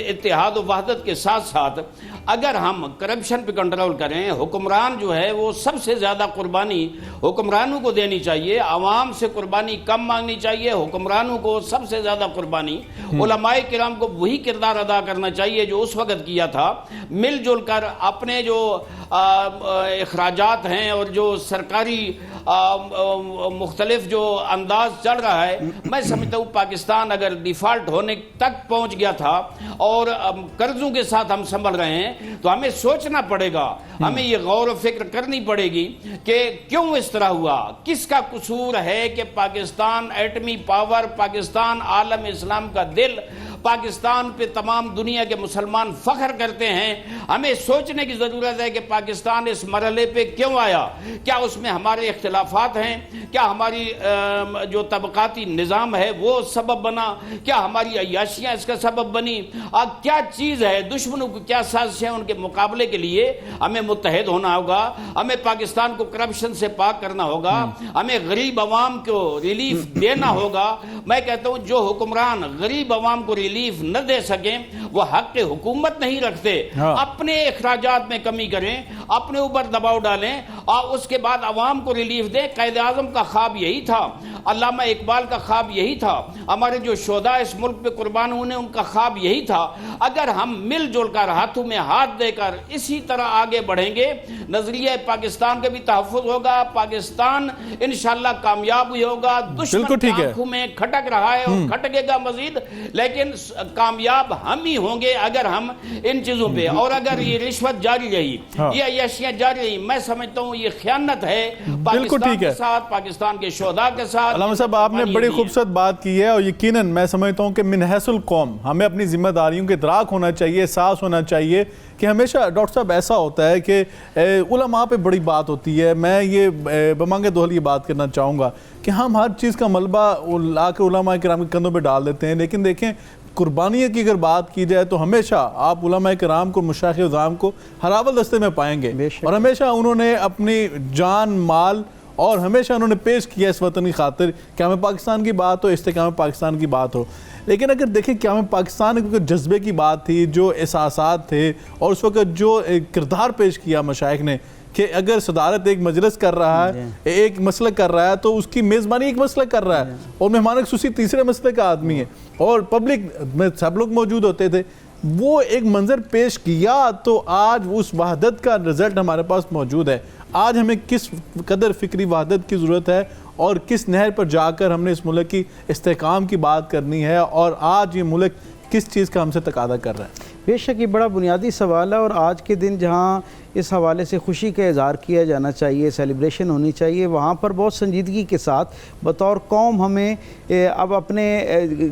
اتحاد و وحدت کے ساتھ ساتھ اگر ہم کرپشن پہ کنٹرول کریں، حکمران جو ہے وہ سب سے زیادہ قربانی حکمرانوں کو دینی چاہیے، عوام سے قربانی کم مانگنی چاہیے، حکمرانوں کو سب سے زیادہ قربانی. علماء کرام کو وہی کردار ادا کرنا چاہیے جو اس وقت کیا تھا، مل جل کر اپنے جو اخراجات ہیں اور جو سرکاری مختلف جو انداز چل رہا ہے. میں سمجھتا ہوں پاکستان اگر ڈیفالٹ ہونے تک پہنچ گیا تھا اور قرضوں کے ساتھ ہم سنبھل رہے ہیں تو ہمیں سوچنا پڑے گا، ہمیں یہ غور و فکر کرنی پڑے گی کہ کیوں اس طرح ہوا، کس کا قصور ہے کہ پاکستان ایٹمی پاور، پاکستان عالم اسلام کا دل، پاکستان پہ تمام دنیا کے مسلمان فخر کرتے ہیں. ہمیں سوچنے کی ضرورت ہے کہ پاکستان اس مرحلے پہ کیوں آیا. کیا اس میں ہمارے اختلافات ہیں؟ کیا ہماری جو طبقاتی نظام ہے وہ سبب بنا؟ کیا ہماری عیاشیاں اس کا سبب بنی؟ کیا چیز ہے؟ دشمنوں کو کیا سازشیں؟ ان کے مقابلے کے لیے ہمیں متحد ہونا ہوگا، ہمیں پاکستان کو کرپشن سے پاک کرنا ہوگا، ہمیں غریب عوام کو ریلیف دینا ہوگا. میں کہتا ہوں جو حکمران غریب عوام کو ریلیف نہ دے سکیں وہ حق حکومت نہیں رکھتے. اپنے اخراجات میں کمی کریں، اپنے اوپر دباؤ ڈالیں اور اس کے بعد عوام کو ریلیف دیں. قائد اعظم کا خواب یہی تھا، علامہ اقبال کا خواب یہی تھا، ہمارے جو شہداء اس ملک پہ قربان ہوئے ان کا خواب یہی تھا. اگر ہم مل جل کر ہاتھوں میں ہاتھ دے کر اسی طرح آگے بڑھیں گے، نظریہ پاکستان کا بھی تحفظ ہوگا، پاکستان انشاءاللہ کامیاب بھی ہوگا. دشمن کی آنکھوں میں کھٹک رہا ہے اور کھٹکے گا مزید، لیکن کامیاب ہم ہی ہوں گے اگر ہم ان چیزوں پہ. اور اگر یہ رشوت جاری رہی، یہ عیاشیاں جاری رہی، میں سمجھتا ہوں یہ خیانت ہے پاکستان کے ساتھ، پاکستان کے شہداء کے ساتھ. علامہ صاحب آپ نے بڑی خوبصورت بات کی ہے اور یقیناً میں سمجھتا ہوں کہ من حیث القوم ہمیں اپنی ذمہ داریوں کے ادراک ہونا چاہیے، احساس ہونا چاہیے کہ ہمیشہ ڈاکٹر صاحب ایسا ہوتا ہے کہ علماء پہ بڑی بات ہوتی ہے. میں یہ بمانگ دہل یہ بات کرنا چاہوں گا کہ ہم ہر چیز کا ملبہ لا کے علماء کرام کے کندھوں پہ ڈال دیتے ہیں، لیکن دیکھیں قربانی کی اگر بات کی جائے تو ہمیشہ آپ علماء کرام کو، مشائخ عظام کو ہر اول دستے میں پائیں گے، اور ہمیشہ انہوں نے اپنی جان، مال اور ہمیشہ انہوں نے پیش کیا اس وطن کی خاطر کہ ہمیں پاکستان کی بات ہو، استحکام پاکستان کی بات ہو. لیکن اگر دیکھیں کہ ہمیں پاکستان کے جذبے کی بات تھی، جو احساسات تھے، اور اس وقت جو کردار پیش کیا مشائخ نے کہ اگر صدارت ایک مجلس کر رہا ہے، ایک مسلک کر رہا ہے، تو اس کی میزبانی ایک مسلک کر رہا ہے اور مہمان خصوصی تیسرے مسلک کا آدمی ہے اور پبلک میں سب لوگ موجود ہوتے تھے، وہ ایک منظر پیش کیا، تو آج اس وحدت کا رزلٹ ہمارے پاس موجود ہے. آج ہمیں کس قدر فکری وحدت کی ضرورت ہے اور کس نہر پر جا کر ہم نے اس ملک کی استحکام کی بات کرنی ہے، اور آج یہ ملک کس چیز کا ہم سے تقاضا کر رہا ہے. بے شک یہ بڑا بنیادی سوال ہے، اور آج کے دن جہاں اس حوالے سے خوشی کا اظہار کیا جانا چاہیے، سیلیبریشن ہونی چاہیے، وہاں پر بہت سنجیدگی کے ساتھ بطور قوم ہمیں اب اپنے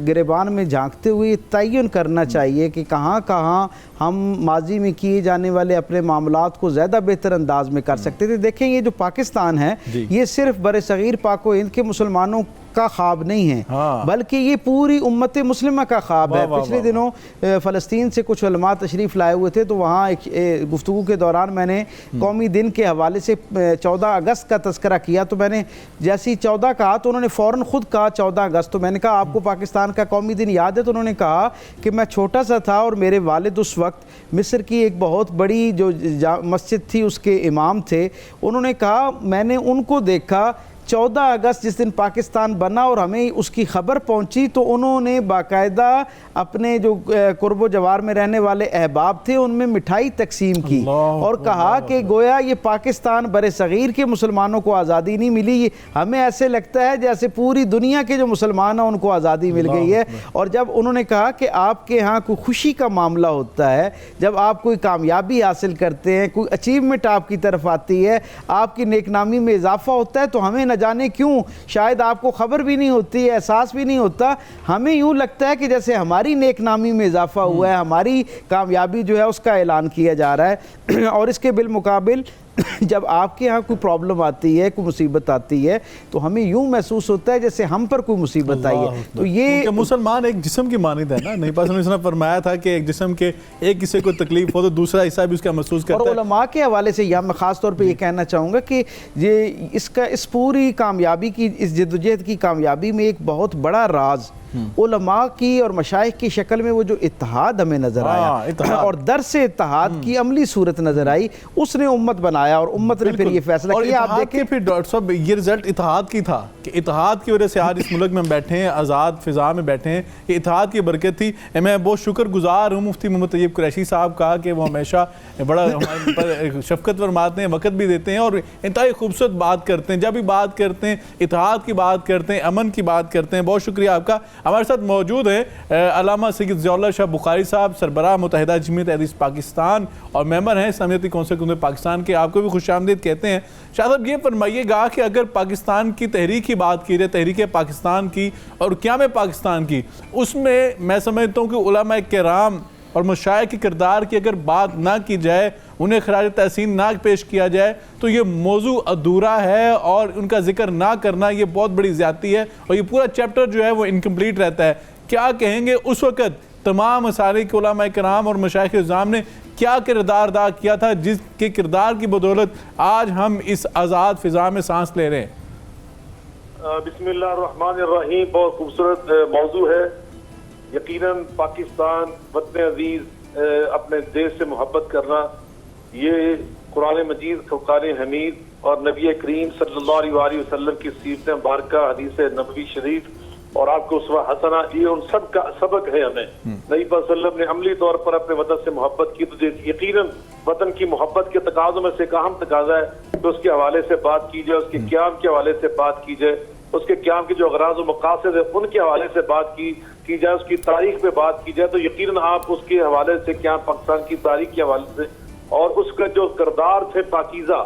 گریبان میں جھانکتے ہوئے تعین کرنا چاہیے کہ کہاں کہاں ہم ماضی میں کیے جانے والے اپنے معاملات کو زیادہ بہتر انداز میں کر سکتے تھے. دیکھیں یہ جو پاکستان ہے یہ صرف بر صغیر پاک و ہند کے مسلمانوں کا خواب نہیں ہے، بلکہ یہ پوری امت مسلمہ کا خواب ہے. پچھلے دنوں فلسطین سے کچھ علماء تشریف لائے ہوئے تھے، تو وہاں ایک گفتگو کے دوران میں نے قومی دن کے حوالے سے 14 اگست کا تذکرہ کیا، تو میں نے جیسی 14 کہا تو انہوں نے فوراً خود کہا 14 اگست. تو میں نے کہا آپ کو پاکستان کا قومی دن یاد ہے؟ تو انہوں نے کہا کہ میں چھوٹا سا تھا اور میرے والد اس وقت مصر کی ایک بہت بڑی جو مسجد تھی اس کے امام تھے. انہوں نے کہا میں نے ان کو دیکھا 14 اگست جس دن پاکستان بنا اور ہمیں اس کی خبر پہنچی، تو انہوں نے باقاعدہ اپنے جو قرب و جوار میں رہنے والے احباب تھے ان میں مٹھائی تقسیم کی اور کہا کہ گویا یہ پاکستان بر صغیر کے مسلمانوں کو آزادی نہیں ملی، ہمیں ایسے لگتا ہے جیسے پوری دنیا کے جو مسلمان ہیں ان کو آزادی مل گئی ہے. اور جب انہوں نے کہا کہ آپ کے ہاں کوئی خوشی کا معاملہ ہوتا ہے، جب آپ کوئی کامیابی حاصل کرتے ہیں، کوئی اچیومنٹ آپ کی طرف آتی ہے، آپ کی نیک نامی میں اضافہ ہوتا ہے، تو ہمیں نہ جانے کیوں شاید آپ کو خبر بھی نہیں ہوتی، احساس بھی نہیں ہوتا، ہمیں یوں لگتا ہے کہ جیسے ہماری نیک نامی میں اضافہ ہوا ہے، ہماری کامیابی جو ہے اس کا اعلان کیا جا رہا ہے. اور اس کے بالمقابل جب آپ کے ہاں کوئی پرابلم آتی ہے، کوئی مصیبت آتی ہے، تو ہمیں یوں محسوس ہوتا ہے جیسے ہم پر کوئی مصیبت آئی ہے. تو یہ مسلمان ایک جسم کی مانند ہے نا، نبی پاک صلی اللہ علیہ وسلم نے فرمایا تھا کہ ایک جسم کے ایک حصے کو تکلیف ہو تو دوسرا حصہ بھی اس کا محسوس کرتا ہے. اور علماء کے حوالے سے یہاں میں خاص طور پہ یہ کہنا چاہوں گا کہ یہ اس پوری کامیابی کی، اس جدوجہد کی کامیابی میں ایک بہت بڑا راز علماء کی اور مشائخ کی شکل میں وہ جو اتحاد ہمیں نظر آیا اور درس اتحاد کی عملی صورت نظر آئی، اس نے امت بنایا اور امت نے پھر یہ فیصلہ کیا. آپ دیکھیں پھر ڈاکٹر صاحب یہ رزلٹ اتحاد کی تھا کہ اتحاد کی وجہ سے آج اس ملک میں بیٹھے ہیں، آزاد فضا میں بیٹھے ہیں، یہ اتحاد کی برکت تھی. میں بہت شکر گزار ہوں مفتی محمد طیب قریشی صاحب کا کہ وہ ہمیشہ بڑا ہمارے پر شفقت فرماتے ہیں، وقت بھی دیتے ہیں اور انتہائی خوبصورت بات کرتے ہیں. جب بھی بات کرتے ہیں اتحاد کی بات کرتے ہیں، امن کی بات کرتے ہیں. بہت شکریہ آپ کا. ہمارے ساتھ موجود ہیں علامہ سید ضیاء اللہ شاہ بخاری صاحب، سربراہ متحدہ جمعیت اہل حدیث پاکستان اور ممبر ہیں اسلامیتی کونسل پاکستان کے. آپ کو بھی خوش آمدید کہتے ہیں. شاہ صاحب یہ فرمائیے گا کہ اگر پاکستان کی تحریک کی بات کی جائے، تحریک پاکستان کی اور قیام پاکستان کی، اس میں سمجھتا ہوں کہ علماء کرام اور مشائخ کے کردار کی اگر بات نہ کی جائے، انہیں خراج تحسین نہ پیش کیا جائے، تو یہ موضوع ادھورا ہے اور ان کا ذکر نہ کرنا یہ بہت بڑی زیادتی ہے اور یہ پورا چیپٹر جو ہے وہ انکمپلیٹ رہتا ہے. کیا کہیں گے اس وقت تمام مسالک علماء کرام اور مشائخ اعظام نے کیا کردار ادا کیا تھا جس کے کردار کی بدولت آج ہم اس آزاد فضا میں سانس لے رہے ہیں؟ بسم اللہ الرحمن الرحیم. بہت خوبصورت موضوع ہے. یقیناً پاکستان وطن عزیز، اپنے دیش سے محبت کرنا، یہ قرآن مجید، فرقان حمید اور نبی کریم صلی اللہ علیہ وسلم کی سیرت مبارکہ، حدیث نبوی شریف اور آپ کو اسوہ حسنہ، یہ ان سب کا سبق ہے. ہمیں نبی صلی اللہ علیہ وسلم نے عملی طور پر اپنے وطن سے محبت کی، تو یقیناً وطن کی محبت کے تقاضوں میں سے ایک اہم تقاضا ہے کہ اس کے حوالے سے بات کی جائے، اس کے قیام کے حوالے سے بات کی جائے، اس کے قیام کے جو اغراض و مقاصد ہیں ان کے حوالے سے بات کی جائے، اس کی تاریخ پہ بات کی جائے. تو یقیناً آپ اس کے حوالے سے قیام پاکستان کی تاریخ کے حوالے سے اور اس کا جو کردار تھے پاکیزہ،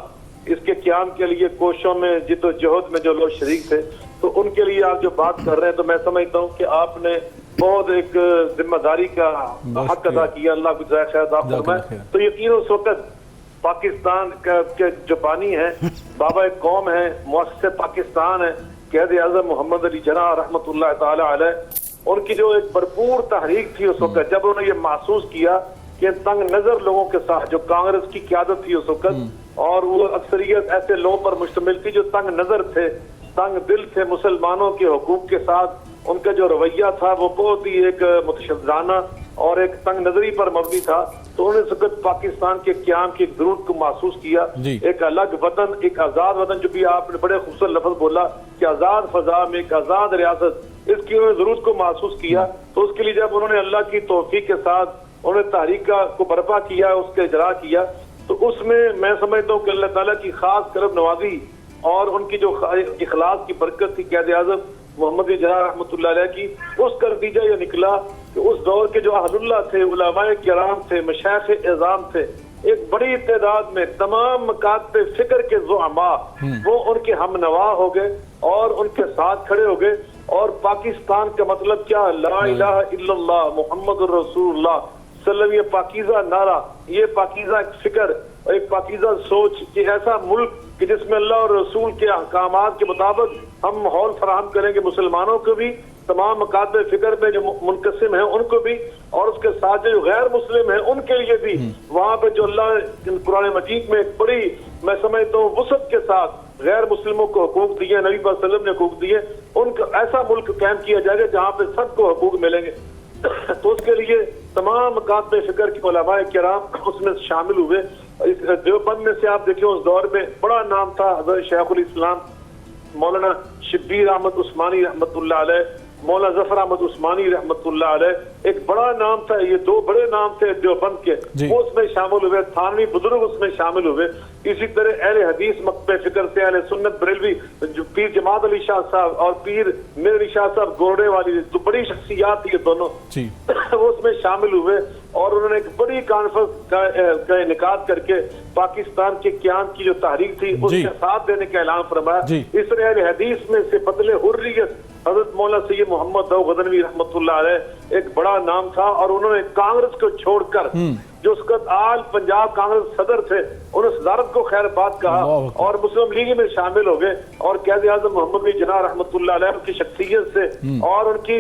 اس کے قیام کے لیے کوششوں میں، جد و جہد میں جو لوگ شریک تھے، تو ان کے لیے آپ جو بات کر رہے ہیں، تو میں سمجھتا ہوں کہ آپ نے بہت ایک ذمہ داری کا حق ادا کیا. اللہ کو جزائے خیر عطا فرمائے. تو یقیناً اس وقت پاکستان کے جو بانی ہیں، بابا ایک قوم ہے، مؤسس پاکستان ہے، قائد اعظم محمد علی جناح رحمۃ اللہ تعالی علیہ، ان کی جو ایک بھرپور تحریک تھی اس وقت، جب انہوں نے یہ محسوس کیا کہ تنگ نظر لوگوں کے ساتھ جو کانگریس کی قیادت تھی اس وقت، اور وہ اکثریت ایسے لوگوں پر مشتمل تھی جو تنگ نظر تھے، تنگ دل تھے مسلمانوں کے حقوق کے ساتھ. ان کا جو رویہ تھا وہ بہت ہی ایک متشددانہ اور ایک تنگ نظری پر مبنی تھا. تو انہوں نے اس وقت پاکستان کے قیام کی ایک ضرورت کو محسوس کیا، ایک الگ وطن، ایک آزاد وطن، جو بھی آپ نے بڑے خوبصورت لفظ بولا کہ آزاد فضا میں ایک آزاد ریاست، اس کی انہوں نے ضرورت کو محسوس کیا. تو اس کے لیے جب انہوں نے اللہ کی توفیق کے ساتھ انہوں نے تحریک کو برپا کیا، اس کے اجرا کیا، تو اس میں سمجھتا ہوں کہ اللہ تعالیٰ کی خاص کرم نوازی اور ان کی جو اخلاص کی برکت تھی قائد اعظم محمد جناح رحمۃ اللہ علیہ کی، اس کا نتیجہ یہ نکلا کہ اس دور کے جو اہل اللہ تھے، علماء کرام تھے، مشائخ اعظام تھے، ایک بڑی تعداد میں تمام مکاتب فکر کے زعماء وہ ان کے ہم نوا ہو گئے اور ان کے ساتھ کھڑے ہو گئے. اور پاکستان کا مطلب کیا؟ لا الہ الا اللہ محمد الرسول اللہ صلی اللہ علیہ وسلم. یہ پاکیزہ نعرہ، یہ پاکیزہ فکر، ایک پاکیزہ سوچ کہ ایسا ملک کہ جس میں اللہ اور رسول کے احکامات کے مطابق ہم ماحول فراہم کریں گے مسلمانوں کو بھی، تمام مکاتب فکر میں جو منقسم ہیں ان کو بھی، اور اس کے ساتھ جو غیر مسلم ہیں ان کے لیے بھی. وہاں پہ جو اللہ قرآن مجید میں ایک بڑی میں سمجھتا ہوں وسعت کے ساتھ غیر مسلموں کو حقوق دیے، نبی صلی اللہ علیہ وسلم نے حقوق دیے، ان کا ایسا ملک قائم کیا جائے گا جہاں پہ سب کو حقوق ملیں گے. تو اس کے لیے تمام مکاتب فکر کے علماء کرام اس میں شامل ہوئے. اس دیوبند میں سے آپ دیکھیں اس دور میں بڑا نام تھا حضرت شیخ الاسلام مولانا شبیر احمد عثمانی رحمۃ اللہ علیہ، مولانا ظفر احمد عثمانی رحمۃ اللہ علیہ، ایک بڑا نام تھا. یہ دو بڑے نام تھے دیوبند کے، وہ اس میں شامل ہوئے. تھانوی بزرگ اس میں شامل ہوئے. اسی طرح اہل حدیث مکتب فکر سے اہل سنت بریلوی جو پیر جماعت علی شاہ صاحب اور پیر میر علی شاہ صاحب گورڈے والی، تو بڑی شخصیات تھی یہ دونوں، وہ اس میں شامل ہوئے. اور انہوں نے ایک بڑی کانفرنس کا انعقاد کر کے پاکستان کے قیام کی جو تحریک تھی اس کے ساتھ دینے کا اعلان فرمایا. اس طرح اہل حدیث میں سے بدل حریت حضرت مولانا سید محمد داؤد غزنوی رحمۃ اللہ علیہ ایک بڑا نام تھا. اور انہوں نے کانگریس کو چھوڑ کر جو اس کا آل پنجاب کانگریس صدر تھے، انہوں نے صدارت کو خیر بات کہا اور مسلم لیگ میں شامل ہو گئے. اور قائد اعظم محمد بن جناح رحمۃ اللہ علیہ ان کی شخصیت سے اور ان کی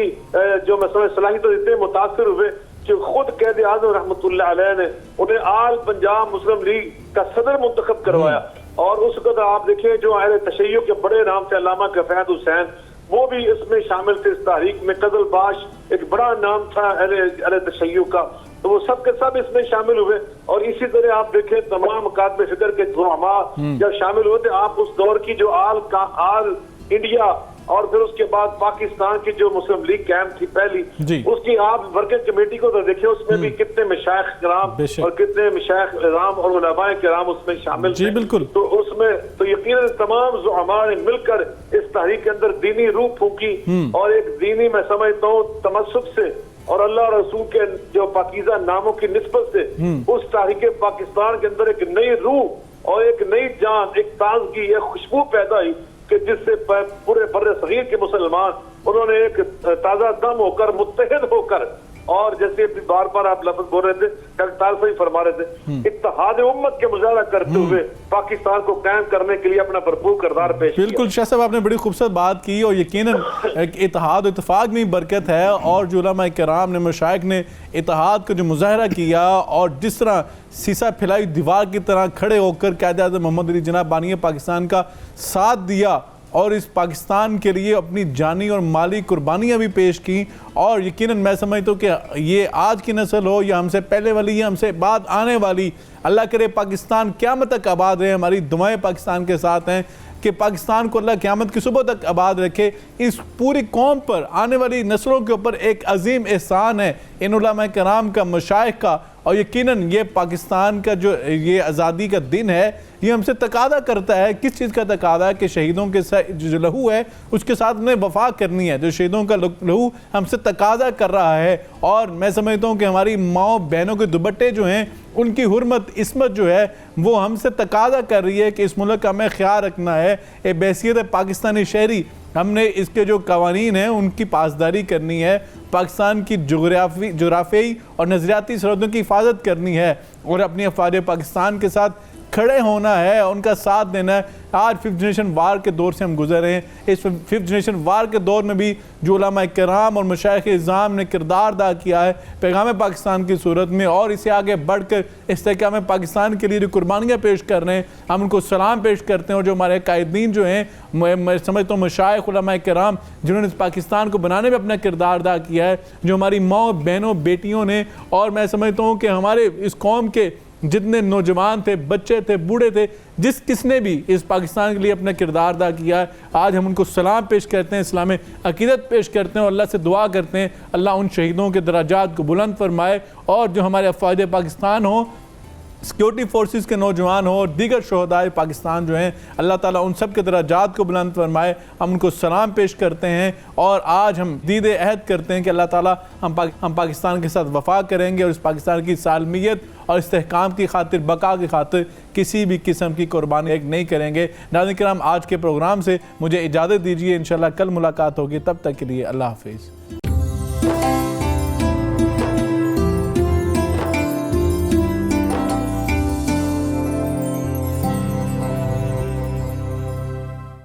جو میں سمجھ صلاحیتوں اتنے متاثر ہوئے کہ خود قائد اعظم رحمۃ اللہ علیہ نے انہیں آل پنجاب مسلم لیگ کا صدر منتخب کروایا. اور اس وقت آپ دیکھیں جو اہل تشیع کے بڑے نام تھے علامہ کفایت حسین، وہ بھی اس میں شامل تھے اس تحریک میں. قزل باش ایک بڑا نام تھا اہل تشیع کا، تو وہ سب کے سب اس میں شامل ہوئے. اور اسی طرح آپ دیکھیں تمام مکاتب فکر کے زعماء جب شامل ہوئے تھے. آپ اس دور کی جو آل انڈیا اور پھر اس کے بعد پاکستان کی جو مسلم لیگ قائم تھی پہلی، اس کی آپ ورکنگ کمیٹی کو تو دیکھیں، اس میں بھی کتنے مشائخ کرام اور کتنے مشائخ اعظام اور علماء کرام اس میں شامل تھے. تو اس میں تو یقیناً تمام زعماء نے مل کر اس تحریک کے اندر دینی روح پھونکی اور ایک دینی میں سمجھتا ہوں تمسک سے اور اللہ رسول کے جو پاکیزہ ناموں کی نسبت سے اس تحریک پاکستان کے اندر ایک نئی روح اور ایک نئی جان، ایک تازگی، ایک خوشبو پیدا ہوئی کہ جس سے پورے بر صغیر کے مسلمان انہوں نے ایک تازہ دم ہو کر، متحد ہو کر، اور جیسے بار بار آپ لفظ بول رہے تھے، ڈاکٹر طارق صاحب فرما رہے تھے، اتحاد امت کے مظاہرہ کرتے ہوئے پاکستان کو قائم کرنے کے لیے اپنا بھرپور کردار پیش کیا. بالکل شاہ صاحب، آپ نے بڑی خوبصورت بات کی اور یقیناً اتحاد و اتفاق میں برکت ہے. اور جو علماء کرام نے، مشائخ نے اتحاد کا جو مظاہرہ کیا اور جس طرح سیسا پھیلائی دیوار کی طرح کھڑے ہو کر قائد اعظم محمد علی جناح بانی پاکستان کا ساتھ دیا اور اس پاکستان کے لیے اپنی جانی اور مالی قربانیاں بھی پیش کی. اور یقیناً میں سمجھتا ہوں کہ یہ آج کی نسل ہو یا ہم سے پہلے والی یا ہم سے بعد آنے والی، اللہ کرے پاکستان قیامت تک آباد رہے. ہماری دعائیں پاکستان کے ساتھ ہیں کہ پاکستان کو اللہ قیامت کی صبح تک آباد رکھے. اس پوری قوم پر، آنے والی نسلوں کے اوپر ایک عظیم احسان ہے ان علماء کرام کا، مشائخ کا. اور یقیناً یہ پاکستان کا جو یہ آزادی کا دن ہے، یہ ہم سے تقاضا کرتا ہے. کس چیز کا تقاضا ہے؟ کہ شہیدوں کے جو لہو ہے اس کے ساتھ انہیں وفا کرنی ہے. جو شہیدوں کا لہو ہم سے تقاضا کر رہا ہے. اور میں سمجھتا ہوں کہ ہماری ماؤں بہنوں کے دوپٹے جو ہیں ان کی حرمت، عصمت جو ہے وہ ہم سے تقاضا کر رہی ہے کہ اس ملک کا ہمیں خیال رکھنا ہے. بحیثیت پاکستانی شہری ہم نے اس کے جو قوانین ہیں ان کی پاسداری کرنی ہے. پاکستان کی جغرافیائی اور نظریاتی سرحدوں کی حفاظت کرنی ہے اور اپنی افواج پاکستان کے ساتھ کھڑے ہونا ہے، ان کا ساتھ دینا ہے۔ آج 5th جنریشن وار کے دور سے ہم گزر رہے ہیں، اس 5th جنریشن وار کے دور میں بھی جو علماء کرام اور مشائخ اعظام نے کردار ادا کیا ہے پیغام پاکستان کی صورت میں، اور اسے آگے بڑھ کر استحکام پاکستان کے لیے جو قربانیاں پیش کر رہے ہیں، ہم ان کو سلام پیش کرتے ہیں۔ اور جو ہمارے قائدین جو ہیں، میں سمجھتا ہوں مشائخ علماء کرام جنہوں نے اس پاکستان کو بنانے میں اپنا کردار ادا کیا ہے، جو ہماری ماں بہنوں بیٹیوں نے، اور میں سمجھتا ہوں کہ ہمارے اس قوم کے جتنے نوجوان تھے، بچے تھے، بوڑھے تھے، کس نے بھی اس پاکستان کے لیے اپنا کردار ادا کیا ہے، آج ہم ان کو سلام پیش کرتے ہیں، اسلام عقیدت پیش کرتے ہیں، اور اللہ سے دعا کرتے ہیں اللہ ان شہیدوں کے درجات کو بلند فرمائے، اور جو ہمارے افواج پاکستان ہوں، سیکیورٹی فورسز کے نوجوان ہوں، اور دیگر شہدائے پاکستان جو ہیں، اللہ تعالیٰ ان سب کے درجات کو بلند فرمائے۔ ہم ان کو سلام پیش کرتے ہیں، اور آج ہم دید عہد کرتے ہیں کہ اللہ تعالیٰ ہم پاکستان کے ساتھ وفا کریں گے، اور اس پاکستان کی سالمیت اور استحکام کی خاطر، بقا کی خاطر کسی بھی قسم کی قربانی نہیں کریں گے۔ ناظرین کرام، آج کے پروگرام سے مجھے اجازت دیجیے، انشاءاللہ کل ملاقات ہوگی، تب تک کے لیے اللہ حافظ۔